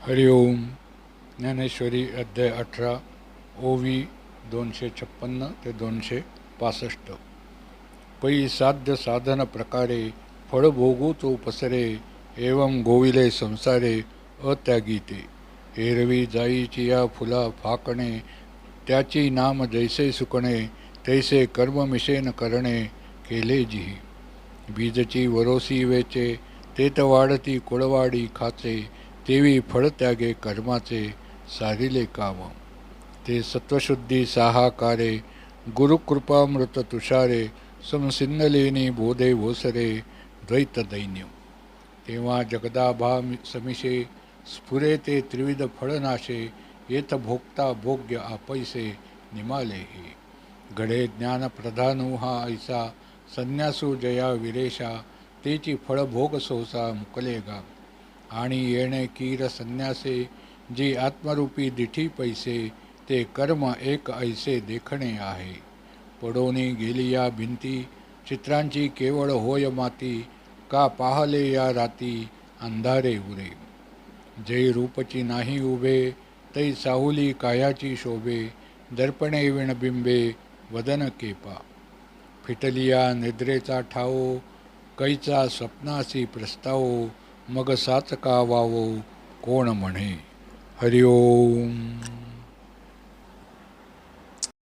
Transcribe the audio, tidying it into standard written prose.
हरिओम. ज्ञानेश्वरी अध्याय 18 ओवी 256 ते 265. पै साध्य साधन प्रकारे फळ भोगू तो पसरे, एवं गोविले संसारे अत्यागी ते. एरवी जाईची या फुला फाकणे, त्याची नाम जैसे सुकणे, तैसे कर्म मिशेन करणे केले जिही. बीजची वरोसी वेचे, तेत वाढती कुळवाडी खाचे, तेवी फळ त्यागे कर्माचे सारिले काम. ते सत्वशुद्धी साहाकारे, गुरुकृपामृत तुषारे, समसिन्नलेनी बोधे ओसरे द्वैत दैन्य. तेव्हा जगदाभा समिषे, स्फुरे ते त्रिविध फळनाशे, येत भोगता भोग्य आपैसे निमाले हे. घडे ज्ञान प्रधानू हा ऐसा, संन्यासू जया विरेशा, तेची फळ भोग सोसा मुकले गा. आणि येणे कीर संन्यासे, जी आत्मरूपी दिठी पैसे, ते कर्म एक ऐसे देखणे आहे. पडोनी गेली या भिंती, चित्रांची केवळ होय माती, का पाहले या राती अंधारे उरे. जै रूपची नाही उभे, तै साहुली कायाची शोभे, दर्पणे विणबिंबे वदन केपा. फिटलिया निद्रेचा ठावो, कैचा स्वप्नासी प्रस्तावो, मग साच का वावो कोण म्हणे. हरिओम.